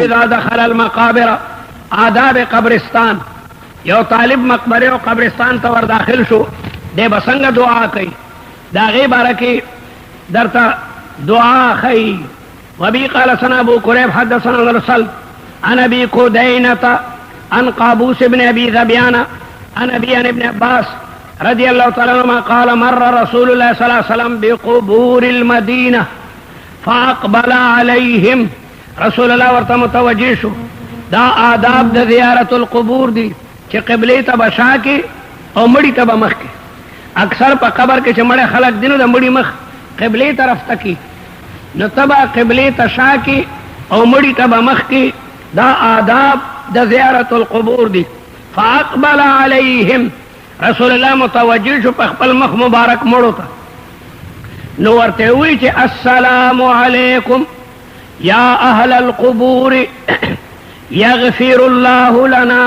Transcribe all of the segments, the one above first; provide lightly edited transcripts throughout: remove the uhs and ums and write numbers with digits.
اذا دخل المقابر آداب قبرستان یو طالب مقبره او قبرستان ته ور داخل شو دے بسنگ دعا کوي دا غي بارکی درتا دعا خي وبي قال سنا ابو كريب حدثنا الرسل عن ابي كدينة عن قابوس بن ابي ذبيان عن ابي ابن عباس رضي الله تعالى عنهما قال مر رسول الله صلى الله عليه وسلم بقبور المدينة فاقبل عليهم رسول الله ورته متوجه شو دا آداب د زیارت القبور دی چې قبله ته بشا کې او مړی ته مخ کې اکثر په قبر کې چې مړ خلک دینو د مړی مخ قبله طرف ته کې نو تبا قبله ته شا کې او مړی ته مخ کې دا آداب د زیارت القبور دی فاقبل عليهم رسول الله متوجه شو په خپل مخ مبارک مړو ته نو ورته وی چې السلام علیکم یا اهل القبور یغفر الله لنا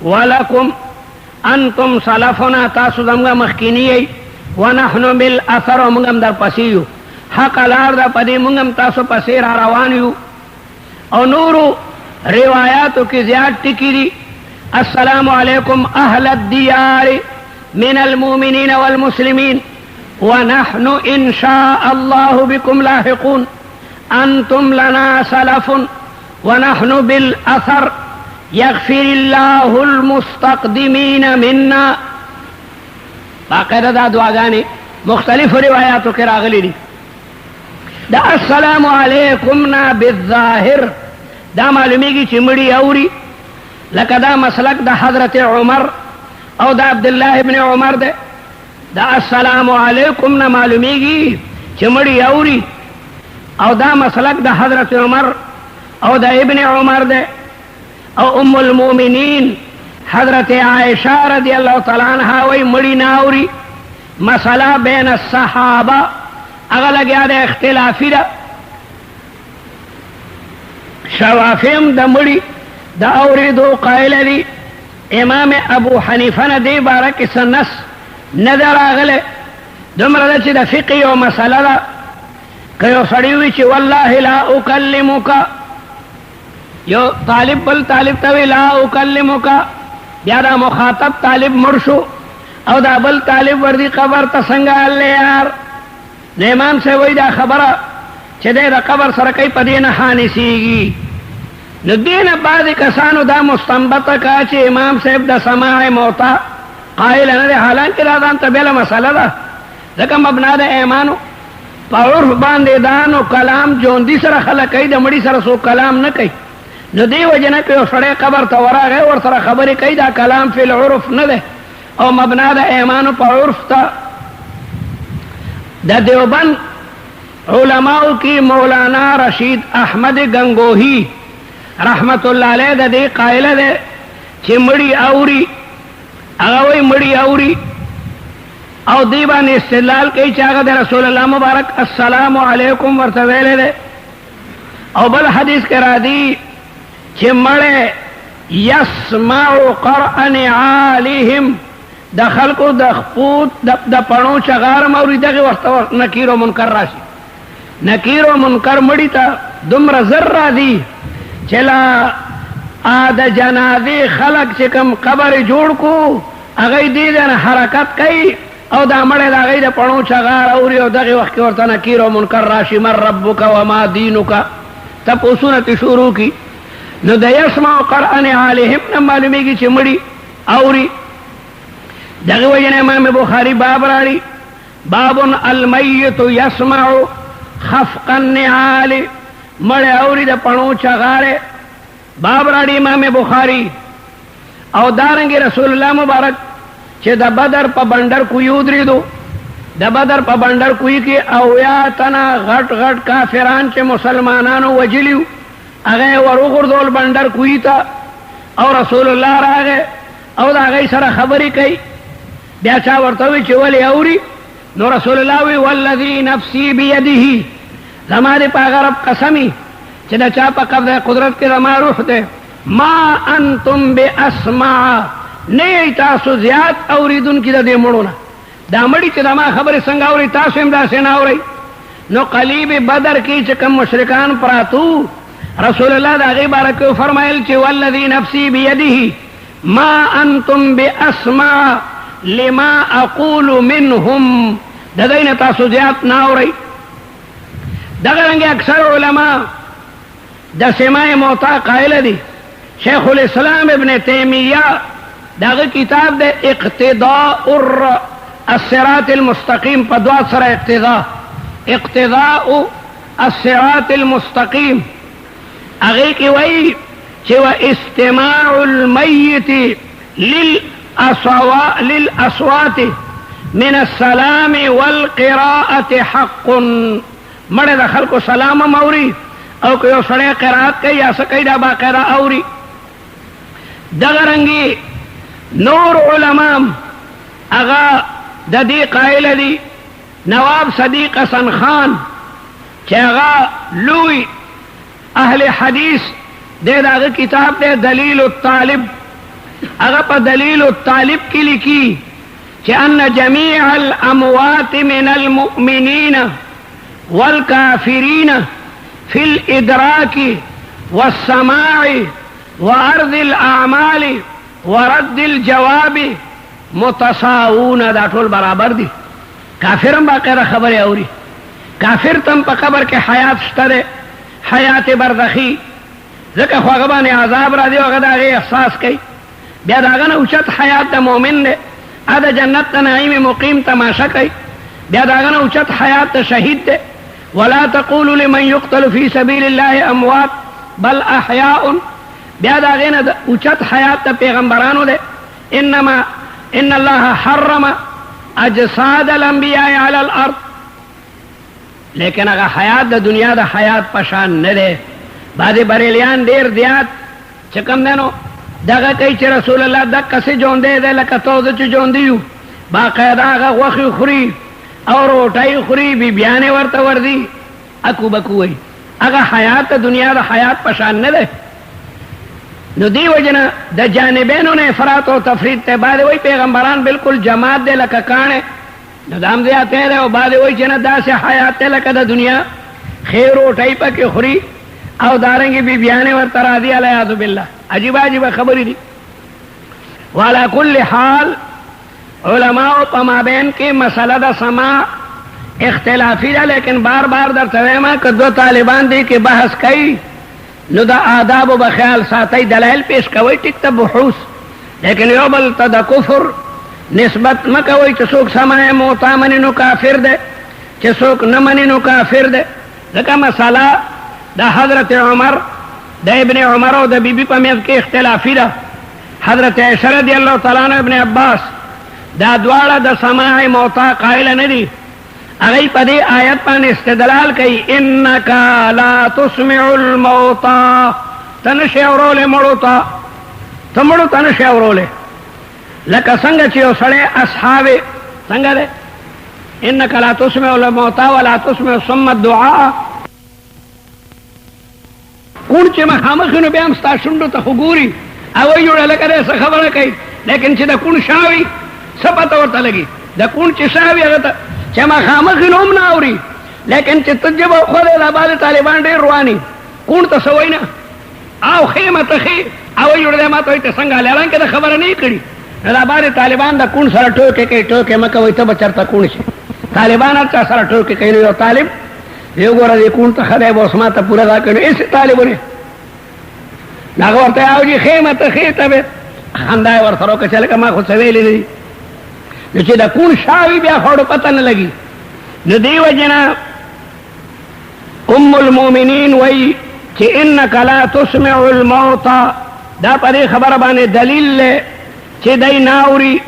ولکم انتم سلفنا تاسو زمغه مخکینی ونحن بالاثر ومغم در پسیو حق لار دا پدی مغم تاسو پسیر روانیو او نورو روایاتو کی زیاد ٹکی دی السلام علیکم اهل الدیار من المؤمنین والمسلمین ونحن ان شاء الله بكم لاحقون انتم لنا سلف ونحن بالاثر يغفر الله المستقدمين منا باقاعدہ دا دعاګانې مختلف روایاتو کې راغلي دي دا السلام علیکم نا بالظاهر دا معلومیږي چې مړي اوري لکه دا مسلک د حضرت عمر او دا عبد الله ابن عمر ده دا السلام علیکم نا معلومیږي چې مړي اوري او دا مسلک د حضرت عمر او دا ابن عمر ده او ام المؤمنین حضرت عائشہ رضی اللہ تعالی عنہ وی مڑی ناوری مسئلہ بین الصحابہ اغلق یاد اختلافی دا شوافیم دا مڑی دا اوری دو قائل دی امام ابو حنیفہ نا دی بارک سنس ندر آغلے دمرا دا چی دا فقی و مسئلہ دا کیو سڑیوی چی واللہ لا اکلمکا یو طالب بل طالب توی لا اکلمکا بیا دا مخاطب طالب مرشو او دا بل طالب وردی قبر تا سنگا اللہ یار امام سے وی دا خبرہ چه دے دا قبر سرکی پا دین حانی سیگی نو دین بعضی کسانو دا مستنبت کا چه امام صاحب دا سماع موتا قائل ندے حالانکہ دا دان تا بیلا مسئلہ دا لکہ مبنا دا ایمانو پا عرف باندے دانو کلام جوندی سر خلقی دا مڑی سر سو کلام نکی نو دی وجنه په سړی قبر ته ورغه ور سره خبرې کوي دا کلام فی العرف نه ده او مبنا د ایمان په عرف ته د دیوبند علماء کی مولانا رشید احمد گنگوہی رحمت الله علیه د دې قائل ده چې مړی اوري هغه وی مړی اوري او دی باندې استدلال کوي چې هغه د رسول الله مبارک السلام علیکم ورته ویل ده او بل حدیث کې را دي چې مړی یسمع قرأ نعالهم د خلکو د خپوت د پڼو چغار موري دغه ورته نکیر او منکر راشي نکیر او منکر مړی ته دومره زر راځي چې لا د جنازې خلک چې کوم قبر جوړ کو هغه دې نه حرکت کوي او دا مړی د هغې د پڼو چغار اوري او دغه وخت کې ورته نکیر او منکر راشي من ربک وما دینک تپوسونه ترې شروع کي نو د یسمع قرأ نعالهم نه معلومیږي چې مړي اوري دغه وجه امام بخاری باب راړي باب المیت یسمع خفق النعال مړی اوري د پڼو چغاره باب راړي امام بخاری او دارنګ رسول الله مبارک چې د بدر په بندر کوی ودرېدو د بدر په بندر کوی کې او یا تنا غټ غټ کافران چې مسلمانانو وجلیو هغه ورغردول بندر کوی ته او رسول الله راغه او دا هغه سره خبرې کوي بیا چا ورته وی چې ولی اوري نو رسول الله وی والذی نفسی بیده زما دې په غرب قسمی چې دا چا په قدرت کې زما روح ده ما انتم باسمع نه تاسو زیات اوریدونکي د دې مړونه دا مړي چې دما خبره څنګه اوري تاسو هم دا څنګه اوري نو قلیب بدر کې چې کوم مشرکان پراتو رسول الله دا غي بارکو فرمایل چې والذي نفسي بيده ما انتم باسمع لما اقول منهم د دین تاسو زیات ناوري. دغه رنګ اکثر علما د سماع موتا قائل دي. شیخ الاسلام ابن تیمیہ دغه کتاب د اقتداء الصراط المستقیم په دوا سره اقتداء الصراط المستقیم هغه کې وایي چې واستماع الميت للاصوات من السلام والقراءة حق. مړه د خلکو سلام موري او که یو سړی قرات کوي یا څه کوي دا باقاعده اوري. دغه رنګي نور علما هغه د دې قائل دي. نواب صدیق حسن خان چې هغه لوی اهل حدیث دغه کتاب دی دلیل الطالب، هغه په دلیل الطالب کې لیکي چې ان جميع الاموات من المؤمنين والكافرين في الادراك والسماع وعرض الاعمال ورد الجواب متساوون. دا ټول برابر دي. کافرم باقاعده خبره اوري، کافر تم په قبر کې حیات شته، حیات برزخی، ځکه خو هغه باندې عذاب راځي او هغه د هغې احساس کوي. بیا د هغه نه اوچت حیات د مؤمن دی، هغه د جنت د نعیم مقیم تماشا کوي. بیا د هغه نه اوچت حیات د شهید دی. ولا تقولوا لمن يقتل في سبيل الله اموات بل احیاء. بیا د هغې نه د اوچت حیات د پیغمبرانو دی. ان الله حرم اجساد الانبیاء علی الارض. لیکن هغه حیات د دنیا د حیات پشان نه دی. بعضې بریلیان ډېر زیات چې کوم دی نو دغه کوي چې رسول الله دقسې ژوندی دی لکه توزه چې ژوندي یو، باقاعده هغه غوښې خوري او روټۍ خوري، بیبیانې ورته ورځي، اکو بکو وایي. هغه حیات د دنیا د حیات پشان نه دی. نو دی وجه نه د جانبینو نه افراط او تفرید ته. بعضې وایي پیغمبران بالکل جماعت دی لکه کاڼې، نو دا هم زیاتی دی. او بعضې وایي چې نه داسې حیات دی لکه د دنیا خیر روټۍ پکې خوري او دارنګې بیبیانې ورته راځي. علیاذ بالله عجیبه عجیبه خبرې دي. وعلى كل حال علماء په مابین کې مسله د سماع اختلافي ده. لیکن بار بار درته وایم که دو طالبان دي کې بحث کوي نو د آدابو به خیال ساتئ، دلایل پیش کوئ، ټیک ته بحوث، لیکن یو بل ته د کفر نسبت مه کوئ چې څوک سماع موتا مني نو کافر دی، چې څوک نه مني نو کافر دی. ځکه مسله د حضرت عمر د ابن عمر او د بیبي په منځ کې اختلافي ده. حضرت عائشہ رضی الله تعالی عنہ ابن عباس دا دواړه د سماع موتا قائل نه دي. هغوی په دې آیت باندې استدلال کوي انک لا تسمع الموتا. ته نشې اورولی مړو ته، ته مړو ته نشې اورولی. لکه څنګه چې یو سړی اصحاب څنګه دی انک لا تسمع الموتا ولا تسمع صم الدعاء. کون چې مخامخ نو بیا هم ستا شونډو ته خو ګوري او وایي جوړه لکه دی څه خبره کوي، لیکن چې د کون شا وي څه پته ورته لګي. د کون چې شا وي هغه ته چې مخامخ نو هم نه اوري، لیکن چې ته ژبه وښودې دا بعضې طالبان ډېر رواني کون ته څه وایي نه او ښې مته ښې او وایي جوړه دی ما ته وایي ته څنګه هلې حالانکې د خبره نه یې کړي. نو دا بعضې طالبان د کون سره ټوکې کوي، ټوکې مه کوئ ته به چېرته کون شي. طالبان هر چا سره ټوکې کوي. نو یو طالب یو ګوره دې کون ته ښه دی به اوس ما ته پوره دا کړي. نو هېڅ طالب نه هغه ورته او جي ښې مته ښې ته به خندا یې ورسره وکړه چې لکه ما خو څه ویلي نه دي. نو چې د کون شا وي بیا خو پته نه لګي. نو دې وجې نه ام المؤمنین وایي چې انک لا تسمع الموتا. دا په دې خبره باندې دلیل دی چې دی نه اوري.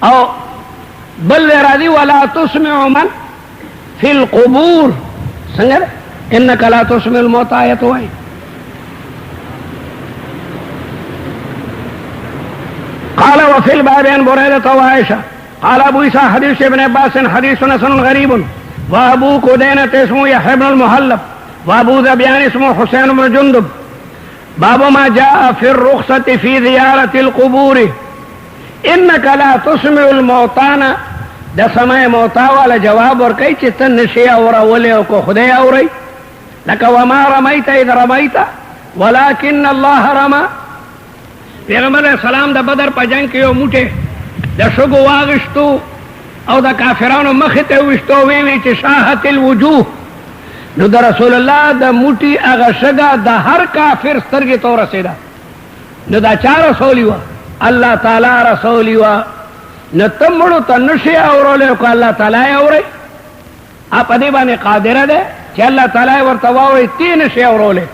او بل راځي ولا تسمع من فی القبور. څنګه انک لا تسمع الموتا آیت وایي. قال وفي الباب عن بريدة وعائشة قال ابو عيسى حديث ابن عباس حديث حسن غريب. وابو كدينة اسمه يحيى بن المهلب وابو ذبيان اسمه حسين بن جندب. باب ما جاء في الرخصة في زيارة القبور. انك لا تسمع الموتانا د سماع موتا والا جواب ورکړي چې ته نشي اورولې او کو خدای اوري لکه وما رمیت اذ رمیت ولکن الله رمى. پیغمبر علیہ السلام د بدر په جنگ کې یو موټی د شګو واغشتو او د کافرانو مخې ته وشتو، وی چې شاهت الوجوه. نو د رسول الله د موټي هغه شګه د هر کافر سترګې ته ورسېده. نو دا چا رسولي وه؟ الله تعالی رسولي وه. نو ته مړو ته نشي اورولی، که الله تعالی یې اورئ په دې باندې قادره ده چې الله تعالی ورته واورئ تی نشي اورولی،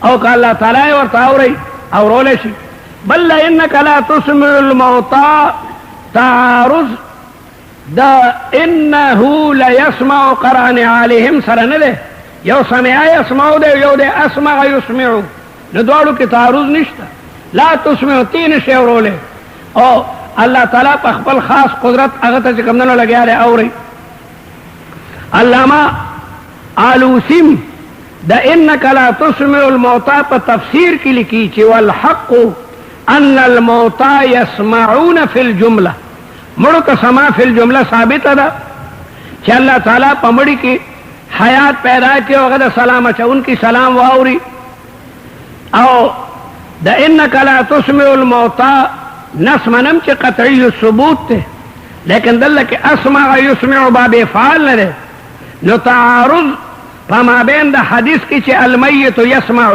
او که الله تعالی ورته اورئ اورولی شي. بل انک لا تسمع الموتى تعارض دا انه لیسمع قران علیهم سره نه ده، یو سمع یسمع ده یو ده اسمع یسمع، نو دواړو کې تعارض نشته. لا تسمع تی نشي اورولی، او الله تعالی په خپل خاص قدرت هغه ته چې کومنه لګیا دی اوري. علامه آلوسیم د انک لا تسمع الموتى په تفسیر کې لیکي چې والحق ان الموتى يسمعون في الجمله، مړو ته سما فی الجمله ثابته ده چې الله تعالی په مړي کې حیات پیدا کړي او هغه د سلام اچونکي سلام واوري. او د انک لا تسمع الموتى نسمنم چې قطعی الثبوت ته، لیکن دلته کې اسمع یسمع باب افعال نه ده. نو تعارض په مابین د حدیث کې چې المیت یسمع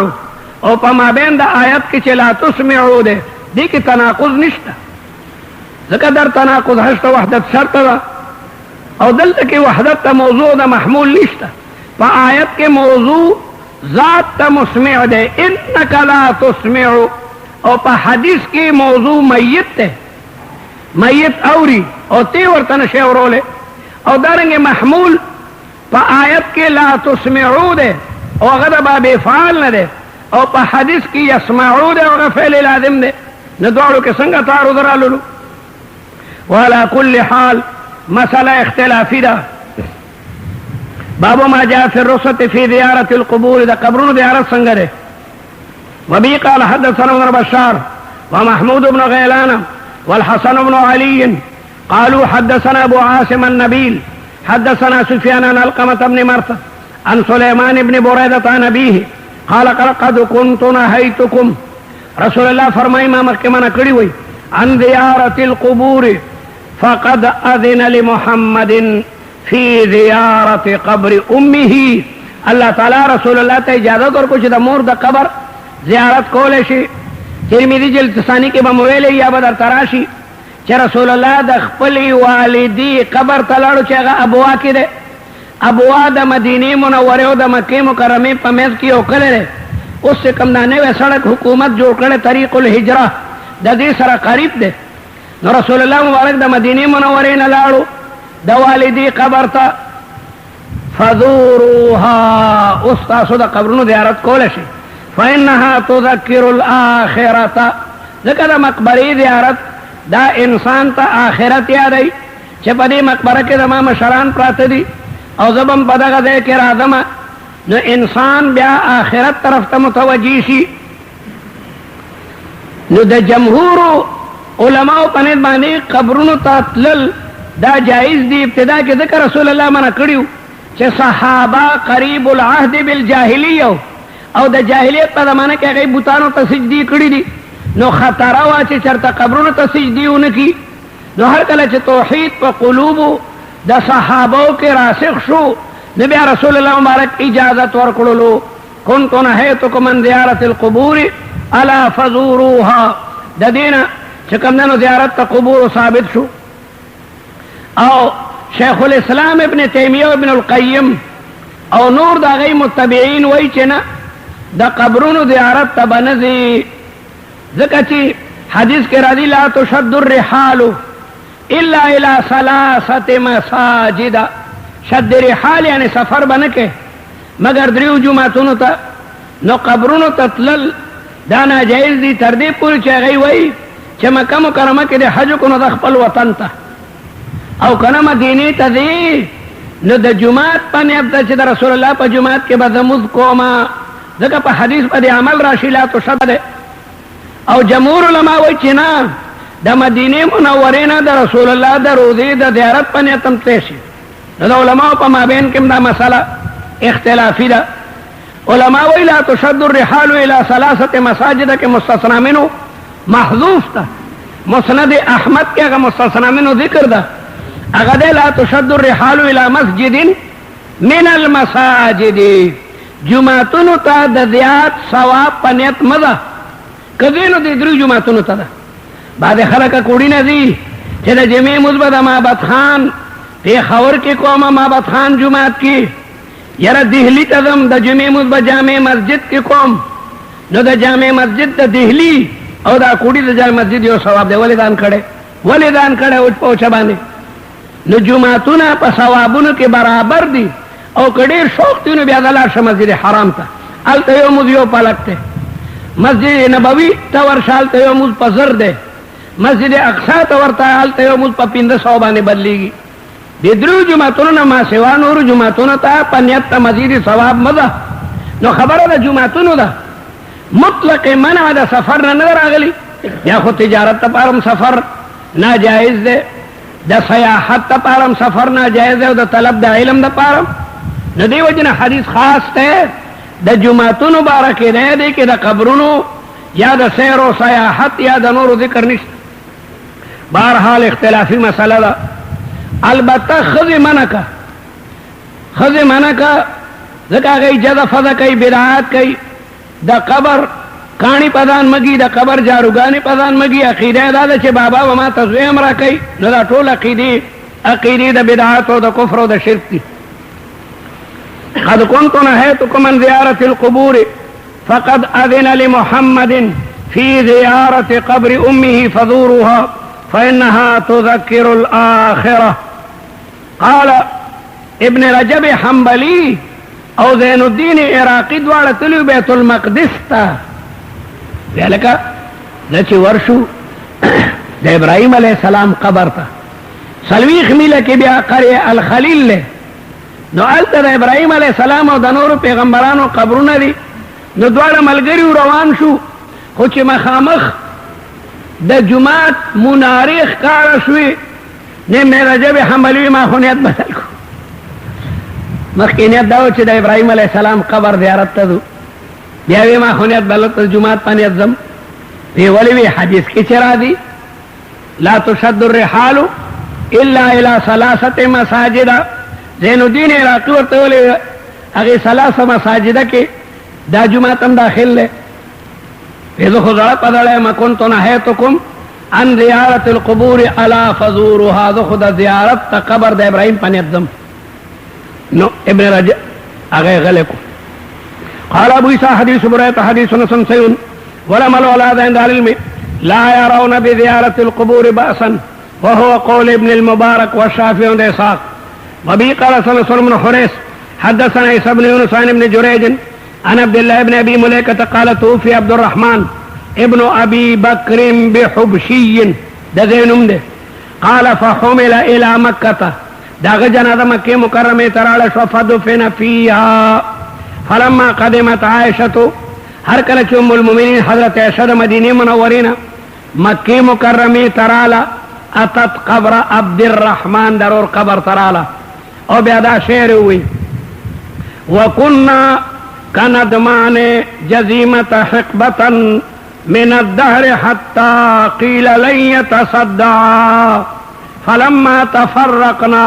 او په مابین د آیت کې چې لا تسمعو ده، دې کې تناقض نشته، ځکه در تناقض هشته وحدت شرط ده، او دلته کې وحدت ته موضوع د محمول نشته. په آیت کې موضوع ذات ته مسمع ده انک لا تسمع، او په حدیث کې موضوع میت ته، میت اوري او تی ورته نشي اورولی. او دارنګه محمول په آیت کې لا تسمعو ده او هغه د باب افعال نه ده، او په حدیث کې یسمعو ده او هغه فعل لازم ده. نو دواړو کې څنګه تعارض راللو؟ وعلى كل حال مسألة اختلافي ده. باب ما جاء في الرخصة في زيارة القبور، ده قبرون زيارة څنګه ده. وبه قال حدثنا ابن بشار ومحمود بن غيلان والحسن بن علي قالوا حدثنا ابو عاصم النبيل حدثنا سفيان عن علقمة بن مرثد عن سليمان بن بريدة عن أبيه قال قد كنت نهيتكم، رسول الله فرمائي ما مخکې منع کړی وي عن زيارة القبور فقد أذن لمحمد في زيارة قبر أمه. الله تعالی رسول الله ته اجازه ورکړه چې د مور د قبر زیارت کولای شي. ترمذی جلد ثانی کې به مو ویلې یا به درته راشي چې رسول الله د خپلې والدې قبر ته لاړو چې هغه ابوا کې دی. ابوا د مدینې منورې او د مکې مکرمې په منځ کې یو کلی دی. اوس چې کوم دا نوی سړک حکومت جوړ کړی طریق الهجره د دې سره قریب دی. نو رسول الله مبارک د مدینې منورې نه لاړو د والدې قبر ته. فزوروها، اوس تاسو د قبرونو زیارت کولی شئ. فإنها تذكر الآخرة، ځکه د مقبرې زیارت دا انسان ته آخرت یادوي چې په دې مقبره کې زما مشران پراته دي او زه به هم په دغه ځای کې راځم. نو انسان بیا آخرت طرف ته متوجه شي. نو د جمهور علماو په نیت باندې قبرونو ته تلل دا جایز دي. ابتدا کې ذکر رسول الله منع کړیو چې صحابه قریب العهد بالجاهلیه او د جاهلیت په زمانه کې هغه بوتانو ته سجدي کړي دي. نو خطر وا چې چرته قبرونو ته سجدي ونکي. نو هر کله چې توحید په قلوبو د صحابو کې راسخ شو، نبی رسول الله مبارک اجازت ورکړلو كنت نهيتكم عن زيارة القبور الا فزوروها. د دینه چې کومنو زیارت ته قبور ثابت شو. او شیخ الاسلام ابن تیمیه ابن القیم او نور دا غي متبعین وای چې نه د قبرونو زیارت ته بنځي، ځکه چې حدیث کې راځي لا تشد الرحال الا الى ثلاثه مساجد. شد رحال یعنی سفر بنکه مگر دریو جمعتونو ته. نو قبرونو ته تلل دا ناجایز دي تر دې پورې چې هغه وایي چې مکه مکرمه کې د حج کو نو د خپل وطن ته او کنه مدینې ته دی. نو د جمعات په نیت چې د رسول الله په جمعات کې به زموږ کومه، ځکه په حدیث باندې عمل راشي لا تشد. او جمهور علما وایي چې نه د مدینې منورې نه د رسول الله د روضې د زیارت په نیت هم تللی شي. د علماو په مابین کې دا مسله اختلافي ده. علماء وی لا تشد الرحال الى ثلاثه مساجد کے مستثنا منو محذوف تھا، مسند احمد کے اگر مستثنا منو ذکر دا اگر لا تشد الرحال الى مسجد من المساجد جمعتونو تا د زیات ثواب پنیت مزه کدینو دی درو جمعتونو تا دا بعد خلق کوڑی نه دی چې د جمعې مثبت مابد خان پیښور کې کومه مابد خان جمعات کې یاره دهلی تزم د جمعې مثبت جامع مسجد کې کوم نو د جامع مسجد د دهلی او دا کوڑی د جامع مسجد یو ثواب دی ولې دان کړه او پوښه باندې نو جمعتونه په ثوابونو کې برابر دي او کډیر شوق دی نو بیا د لار مسجد حرام ته الته یو مزیو پلکته مسجد نبوی ته ورشال ته یو مز پزر ده مسجد اقصا ته ورته الته یو مز په 500 باندې بدلیږي د درو جمعتونو ما سیوا نور جمعتونو ته پنیت ته مزید ثواب مزه نو خبره د جمعتونو ده مطلق منع د سفر نه راغلی یا خو تجارت ته پارم سفر ناجائز ده د سیاحت ته پارم سفر ناجائز ده او د طلب د علم د پارم نو دی وجنه حدیث خاص ته د جمعتونو بارکه نه دی کې د قبرونو یا د سیر او سیاحت یا د نور ذکر نشته بهرحال اختلافی مسله ده البته خذ منکا ځکه هغه اجازه فضا کوي بدعات کوي د قبر کانی پدان مگی د قبر جاروگانی پدان مگی عقیده دا چې بابا و ما تزویم را کوي نو دا ټول عقیده د بدعات او د کفر او د شرک دي قد كنت نهيتكم عن زيارة القبور فقد أذن لمحمد في زيارة قبر أمه فزوروها فإنها تذكر الآخرة قال ابن رجب حنبلي او زين الدين عراقي دوار تلو بيت المقدس تا ذلك ذاتي ورشو ده ابراهيم عليه السلام قبر تا سلويخ ميلك بيا قرية الخليل له نو آلتا دا ابراهيم علیہ السلام او دا نورو پیغمبرانو قبرونه دي نو دواړه ملګری روان شو خو چې مخامخ د جماعت منارخ کار شوی نه ابن رجب حنبلی ما خو نیت بدل کو مخکې نیت دا و چې د ابراهيم علیہ السلام قبر زیارت ته ځو بیا وی ما خو نیت بدل جماعت په نیت ځم وی ولې وی حدیث کې چې را دي لا تشد الرحال الا الى ثلاثه مساجد زین الدین عراقی ورته ولې هغه ثلاثه مساجد کې دا جمعه تم داخل له پیدا خو زړه پدړې ما كنت نهيتكم عن زياره القبور الا فزورها ذو خدا زیارت ته قبر د ابراهيم پنځم نو ابن رجب هغه غلکو قال ابو عيسى حديث بريت حديث حسن سيون ولما الاولاد عند العلم لا يرون بزياره القبور بأسا وهو قول ابن المبارك والشافعي وإسحاق وبه قال سنة بن حريث حدثنا عيسى بن يونس عن ابن جريج عن عبد الله بن ابي مليكة قال توفي عبد الرحمن ابن ابي بكر بحبشي ده زينم ده قال فحمل الى مكة داغ جنازه مکه مکرمه تراله شو فدفن فيها فلما قدمت عائشة هر کله چې ام المؤمنین حضرت عائشہ مدینه منورینه مکه مکرمه تراله اتت قبر عبد الرحمن ضرور قبر تراله او بیا دا شعر وی وكنا كندمان جزيمة حقبة من الدهر حتى قيل لن يتصدع فلما تفرقنا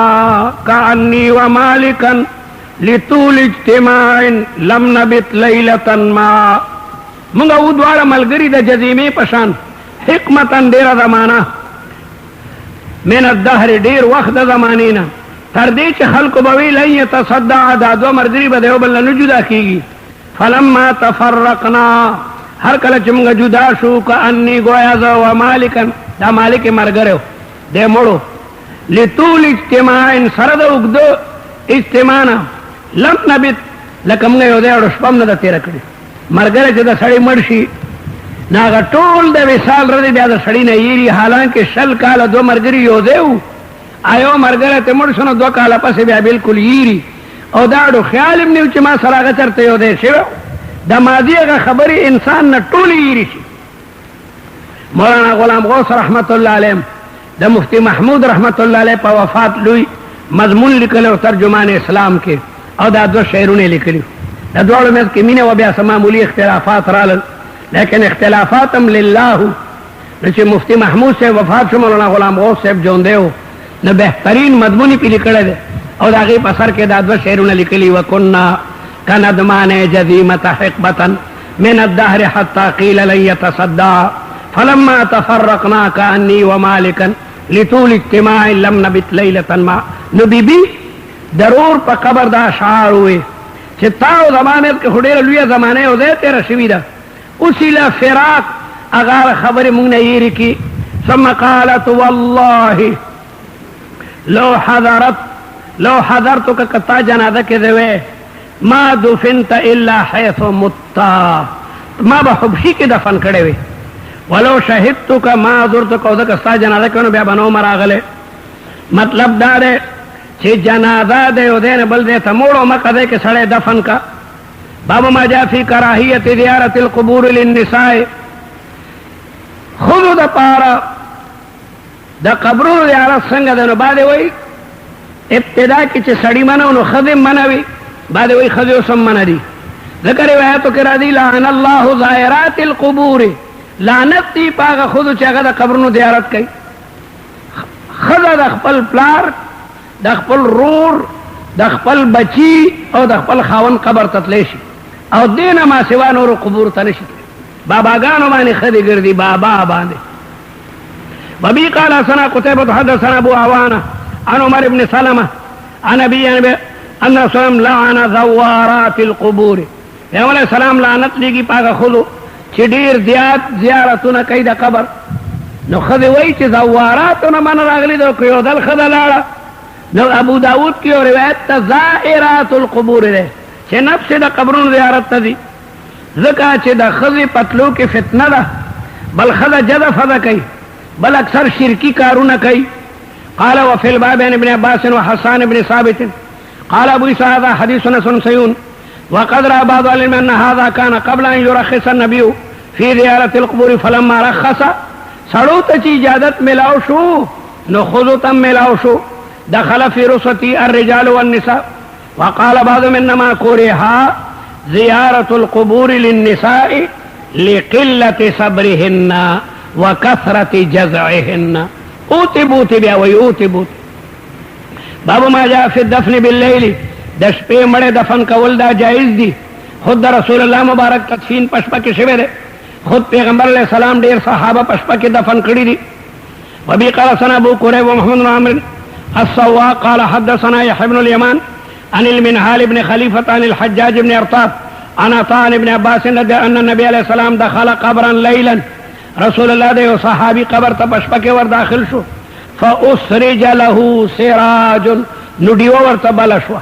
كأني ومالكا لطول اجتماع لم نبت ليلة ما منگا ودوار ملگری دا جزیمه پشان حکمتا دیر زمانہ من الدهر دیر وقت زمانینا تردی چه خلق بوی لن یتصدع دا دو مردری بدیو بلن نجدا کیگی فلما تفرقنا ہر کل چمگا جدا شو کا انی گویا زو و مالکن دا مالک مرگرو دے مڑو لطول اجتماع سرد اگدو اجتماعنا لم نبت لکم گئیو دے رشپم ندا تیرا کری مرگره چې د سړی مړ شي ناغه ټول د وصال ردی بیا د سړی نه یری حالانکه شل کاله دو مرګري یو دیو آیو مرګره ته مړ شنو دو کاله پس بیا بالکل یری او داړو خیال هم نیو چې ما سره هغه چرته یو دی شو د ماضی هغه خبرې انسان نه ټول یری شي مولانا غلام غوث رحمت الله علیه د مفتی محمود رحمت الله علیه په وفات لوی مضمون لیکلو ترجمان اسلام کې او دا دو شعرونه لیکلي دوړو مې کې مینه و بیا معمولی اختلافات رالل لیکن اختلافاتم لله چې مفتی محمود صاحب وفات شو مولانا غلام غوث صاحب ژوندی و نو بهترین مضمون یې پې لیکلی دی او د هغې په سر کې دا دوه شعرونه لیکلي وکنا كندمان جذيمة حقبة من الدهر حتى قيل لن يتصدى فلما تفرقنا كأني ومالكا لطول اجتماع لم نبت ليلة ما نو بی بی ضرور په قبر دا اشعار ہوئے چې تاو زمانه کې خډېره لویه زمانه او دې تیره شوې ده اوسې له فراق هغه خبرې مونږ نه یېرې کي ثم قالت والله لو حضرتك کتا جنازه کې دی ما دفنت الا حيث متا ما به حبشي کې دفن کړی وي ولو شهدتك ما زرتك او دغه ستا جنازه کې نو بیا بنو مراغله مطلب دا دی چې جنازه دی او دین بل دی ته موړو مکه دی کې سړی دفن کا باب ما جاء في كراهيه زياره القبور للنساء خذوا د پارا د قبرونو زیارت څنګه دی نو باندې وای ابتدا کې چې سړی منو نو خدم منوي بعد وی خذو سمنا دی ذکر روایتو کرا دی لعن الله زائرات القبور لعنت دی پاگا خودو چاگا دا قبرنو زیارت کئی خدا د خپل پلار د خپل رور د خپل بچی او د خپل خاون قبر تتلیشی او دینا ما سوا نورو قبور تنشی باباگانو بانی خدی گردی بابا باندے وبی قال سنا قتیبت حدثنا ابو عوانہ عن عمر ابن سلمہ عن ابی ان رسول لعن زوارات القبور پیغمبر علیہ السلام لعنت لګي پاګه خلو چې ډیر زیارتونه کوي د قبر نو خدای وایي چې زواراتونه من راغلي د یو دل خدای لاړه نو ابو داود کې روایت ته زائرات القبور ده چې نفس د قبرونو زیارت ته دي ځکه چې د خدای پتلو کې فتنه ده بل خدای جذف ده کوي بل اکثر شرکی کارونه کوي قال وفي الباب عن ابن عباس وحسان بن ثابت قال ابو عيسى هذا حديث حسن صحيح وقد راى بعض العلم ان هذا كان قبل ان يرخص النبي في زياره القبور فلما رخص سړو ته چې اجازت ملاو شو نو خذو تم ملاو شو دخل في رخصتي الرجال والنساء وقال بعضهم انما كره زياره القبور للنساء لقله صبرهن وكثره جزعهن اوتي بوتي بیا وی اوتي بوتي باب ما جاء في الدفن بالليل د شپې مړه دفن کول دا جایز دي خود رسول الله مبارک تدفین پشپا کې شوی دی خود پیغمبر علیہ السلام ډیر صحابه پشپا کې دفن کړی دي وبي قال سنا ابو قريب ومحمد بن عمرو السواق قال حدثنا يحيى بن اليمان عن المنهال بن خليفة عن الحجاج بن ارطاط عن عطاء بن عباس ان النبي عليه السلام دخل قبرا ليلا رسول الله د صحابي قبر ته پشپا کې ور داخل شو فأسرج له سراج ندیو ورته بل شو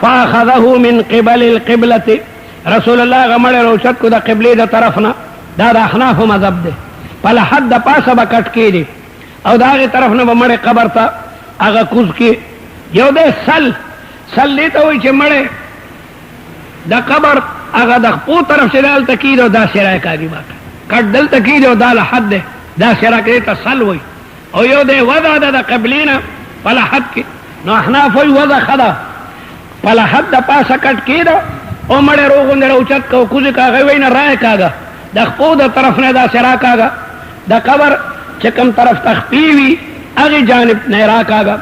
فاخذه من قبل القبلة رسول الله غمړ روشت کو د قبله د طرفنا دا د احناف مذهب دی په حد د پاسه به کټ کېدی او داغه طرف نه به مړ قبر ته هغه کوز کې یو د سل ته وي چې مړ د قبر هغه د خپل طرف شرال تکید او دا شرای کاږي ما کټ دل تکید او دا له حد دا شرا کې ته سل وي او یو د وضع د قبلینا په حد کې نو احناف وي وضع خدا په حد د پاسه کټ کېده او مړ روغندره اوچت کو کوز کاږي وینه راي کاږي د خپل د طرف نه دا شرا کاږي د قبر چې کوم طرف تخفیوي هغه جانب نه را کاږي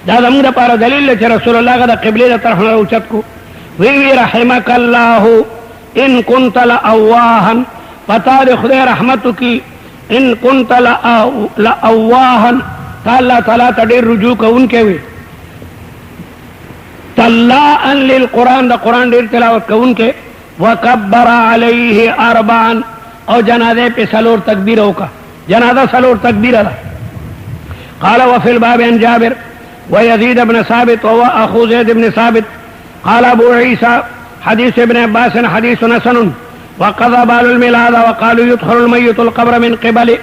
دا زموږ لپاره دلیل چې رسول الله د قبله د طرف نه اوچت کو وی رحمک الله ان كنت لأواها پتا دې خدای رحمت کی ان كنت لأواها تعالی تعالی ته ډېر رجوع کوونکی وي تلاء للقرآن دا قرآن ډېر تلاوت کوونکی وکبر علیه اربعا او جنازه په سلور تکبیر وکا جنازه سلور تکبیر ده قال وفي الباب عن جابر ويزيد بن ثابت وهو اخو زيد بن ثابت قال ابو عيسى حديث ابن عباس حديث حسن وقضى بال الميلاد وقالوا يدخل الميت القبر من قبل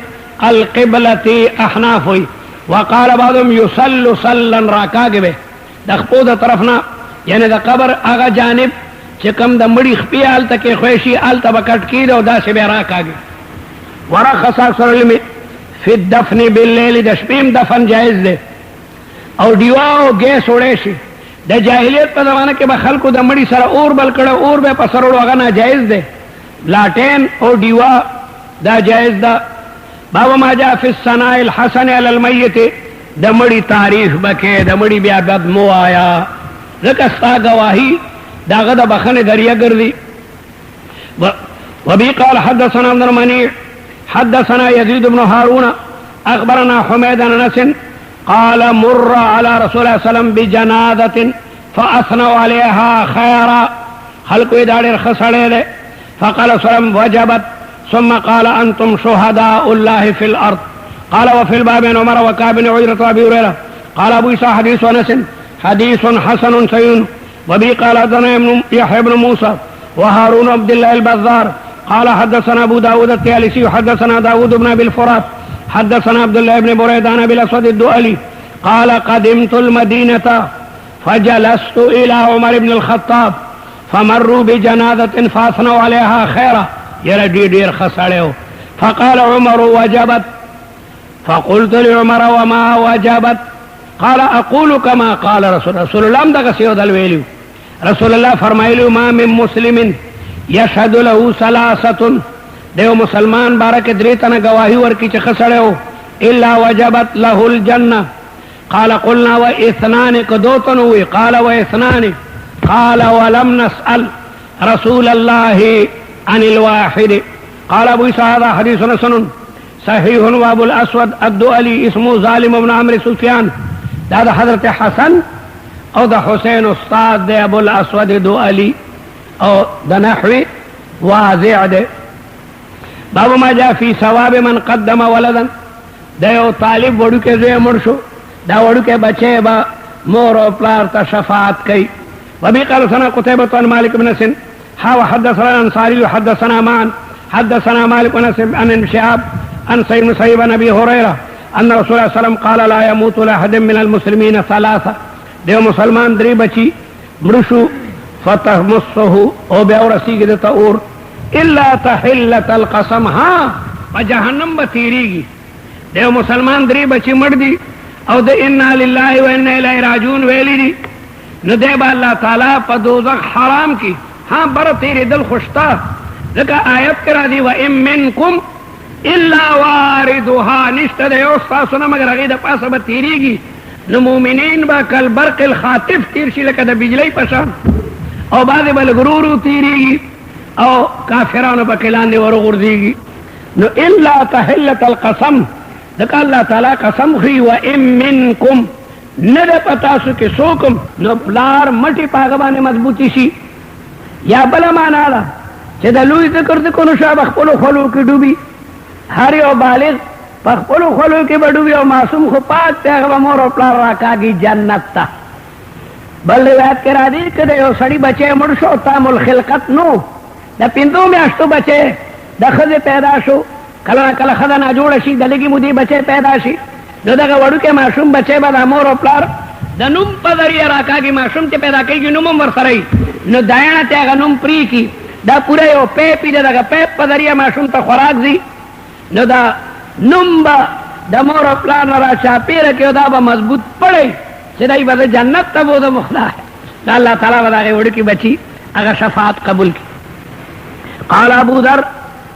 القبلة احناف وقال بعضهم يصل صلا راکاګه د خپل طرفنا یعنی د قبر هغه جانب چې کوم د مړي خپې حالت کې خوشي حالت بکټ کید او دا شی راکاګه ورخص اکثر علم فی الدفن بالليل د شپې دفن جائز ده او دیوا او ګیس وړې شي د جاهلیت په زمانه کې به خلکو د مړي سره اور بل کړه، اور به په سر وړو، هغه ناجایز دی. لاټین او ډیوا دا جایز ده. باب ما جاء فی الثناء الحسن علی المیت، د مړي تعریف بکې، د مړي بیا بد مو آیا، ځکه ستا گواهی داغه د بخنه ذریعہ ګرځي. وبي قال حدثنا عبد المنيع حدثنا يزيد بن هارون اخبرنا حميد بن انس قال مر على رسول الله صلى الله عليه وسلم بجنازة فاثنوا عليها خيرا، خلق ادار خسړې، فقال صلى الله عليه وسلم وجبت، ثم قال انتم شهداء الله في الارض. قال وفي الباب عن عمر وكعب بن عجرة وابي هريرة. قال ابو عيسى حديث انس حديث حسن صحيح. وبه قال حدثنا يحيى بن موسى وهارون عبد الله البزار قال حدثنا ابو داود الطيالسي حدثنا داود بن ابي الفرات حدثنا عبد الله بن بريدة عن ابي الاسود الدؤلي قال قدمت المدينة فجلست الى عمر بن الخطاب فمروا بجنازة فاثنوا عليها خيرا، يرى دير خسړیو. فقال عمر وجبت، فقلت لعمر وما وجبت؟ قال اقول كما قال رسول الله دغه سیو دل ویلو. رسول الله فرمایلو ما من مسلم یشهد له ثلاثه، دیو مسلمان بارک درې تنه گواہی ورکی چې خسړیو، الا وجبت له الجنه. قال قلنا واثنان، کدوتن وی، قال واثنان، قال ولم نسأل رسول الله عن الواحد. قال ابو عيسى هذا حديث حسن صحيح. وابو الاسود الدؤلي اسمه ظالم بن عمرو سفيان، دا حضرت حسن او دا حسين استاد دے ابو الاسود دؤلي او دا نحوی واضع دے. باب ما جاء في ثواب من قدم ولدا، دا یو طالب وړو کې زوی مړ شو، دا وړو کې بچي با مور او پلار ته شفاعت کوي. وبي قال سنا قتيبة عن مالك بن سن حدثنا الانصاري حدثنا معا حدثنا مالك بن سن عن ابن شهاب عن سيد بن سعيد عن ابي هريره ان رسول الله صلى الله عليه وسلم قال لا يموت لاحد من المسلمين ثلاثه، دیو مسلمان درې بچي مرشو فتمسه او بیا ورسیږي د اور الا تحلت القسم، ها په جهنم به تیریږي. دیو مسلمان درې بچي مړ دي او د انا لله و انا الیه راجعون ویلي دي، نو دی به الله تعالی په دوزخ حرام کی. ها بر تیرې دل خوشتا، ځکه آیت کرا دی و ام منکم الا واردها، نشته د یو ستاسو نه مګر هغې د پاسه به تیریږي. نو مؤمنین به کالبرق الخاطف تیر شي لکه د بجلی په شان، او بعضې به لږ ورو ورو تیریږي او کافرانو پکې لاندې ورغورځېږي. نو الا تحلت القسم، ځکه الله تعالی قسم خوري و ام منکم، نه ده په تاسو کې څوک نو پلار مټې په هغه باندې مضبوطي شي. یا بله معنا ده چې د لوی ذکر ذکرو شا په خپلو خولو کې ډوبي، هر یو بالغ په خپلو خولو کې به ډوبي او معصوم خو پاک دی، هغه به مور او پلار راکاږي جنت ته. بل روایت کې راځي که د یو سړي بچی مړ شو تام الخلقت نو، د 5 میاشتو بچی د ښځې پیدا شو، کله نه کله ښځه ناجوړه شي، د لږې مودې بچی پیدا شي، نو دغه وړوکی ماشوم بچی به د مور او پلار د نوم په ذریعه راکاږي. ماشوم چې پیدا کېږي نوم هم ورسره وي، نو دایڼه ته هغه نوم پرېږي، دا پوره یو پیپ وي، د دغه پیپ په ذریعه ماشوم ته خوراک ځي، نو دا نوم به د مور او پلار نه را چاپېره کړي او دا به مضبوط پړی چې دی به د جنت ته بوځه مخدا. دا الله تعالی به د هغې وړوکي بچي هغه شفاعت قبول کړي. قال ابو ذر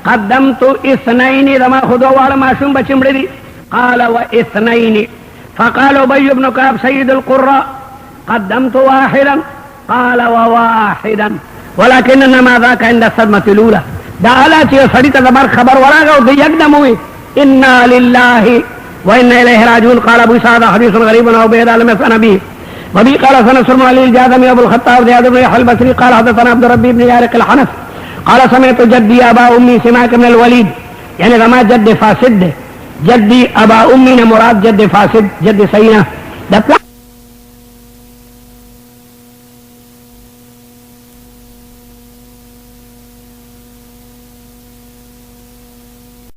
قدمت اثنين، زما خو دوه واړه ماشوم بچي مړه دي. قال واثنين، فقال ابي بن كعب سيد القراء قدمت واحدا، قال وواحدا ولكنما ذاك عند الصدمة الأولى. دا الا چې سړي ته د مرګ خبر ورغی او د یکدم ووی انا لله وانا الیه راجعون. قال ابو اسحاق حديث غريب او بيد لم يسن به. وبه قال سنسر علي الجاذمي ابو الخطاب زياد بن يحيى البصري قال حدثنا عبد ربي بن يارق الحنف قال سمعت جدي ابا امي سماك بن الوليد، يعني زما جد فاسد، جدي ابا امي مراد جد فاسد، جد سينا.